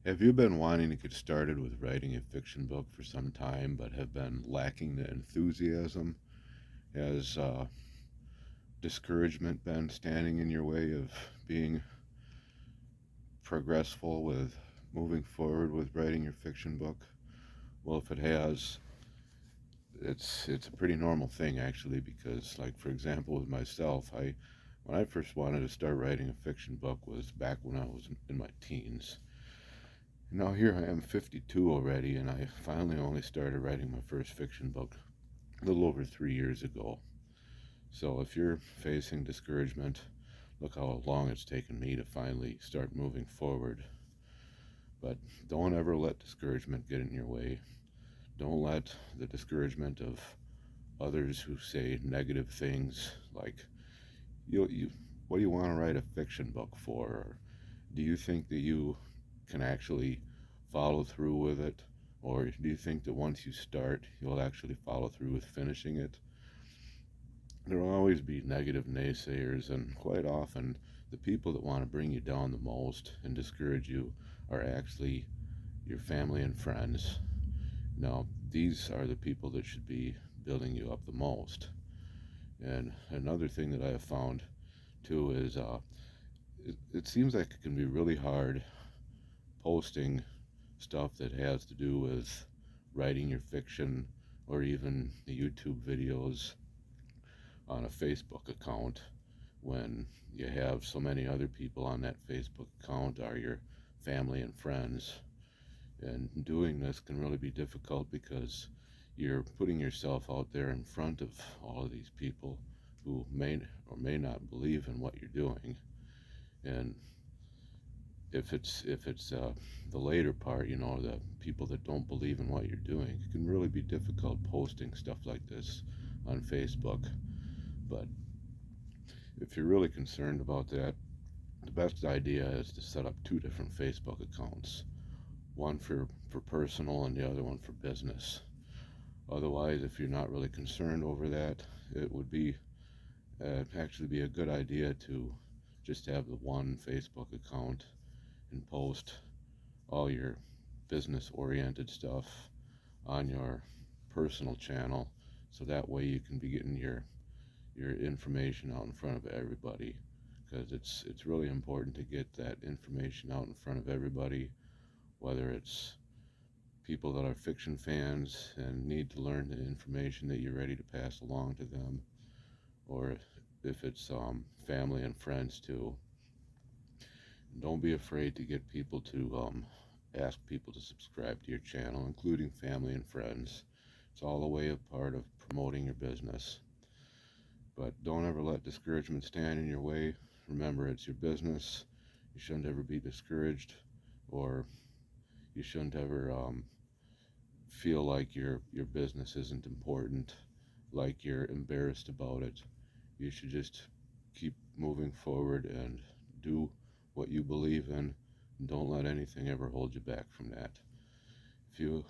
Have you been wanting to get started with writing a fiction book for some time, but have been lacking the enthusiasm? Has discouragement been standing in your way of being progressful with moving forward with writing your fiction book? Well, if it has, it's a pretty normal thing actually, because like for example with myself, I when I first wanted to start writing a fiction book was back when I was in my teens. Now here I am 52 already, and I finally only started writing my first fiction book a little over 3 years ago. So if you're facing discouragement, look how long it's taken me to finally start moving forward. But don't ever let discouragement get in your way. Don't let the discouragement of others who say negative things like, you what do you want to write a fiction book for? Or do you think that you can actually follow through with it? Or do you think that once you start, you'll actually follow through with finishing it? There will always be negative naysayers, and quite often, the people that want to bring you down the most and discourage you are actually your family and friends. Now, these are the people that should be building you up the most. And another thing that I have found too is it seems like it can be really hard posting stuff that has to do with writing your fiction or even the YouTube videos on a Facebook account when you have so many other people on that Facebook account are your family and friends. And doing this can really be difficult because you're putting yourself out there in front of all of these people who may or may not believe in what you're doing. And if it's the later part, the people that don't believe in what you're doing, it can really be difficult posting stuff like this on Facebook. But if you're really concerned about that, the best idea is to set up two different Facebook accounts, one for personal and the other one for business. Otherwise, if you're not really concerned over that, it would be actually be a good idea to just have the one Facebook account and post all your business oriented stuff on your personal channel, so that way you can be getting your information out in front of everybody, because it's really important to get that information out in front of everybody, whether it's people that are fiction fans and need to learn the information that you're ready to pass along to them, or if it's family and friends too. Don't be afraid to get people to ask people to subscribe to your channel, including family and friends. It's all a way of part of promoting your business. But don't ever let discouragement stand in your way. Remember, it's your business. You shouldn't ever be discouraged, or you shouldn't ever feel like your business isn't important, like you're embarrassed about it. You should just keep moving forward and do what you believe in, and don't let anything ever hold you back from that. If you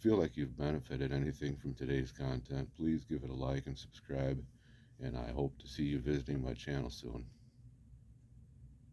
feel like you've benefited anything from today's content, please give it a like and subscribe, and I hope to see you visiting my channel soon.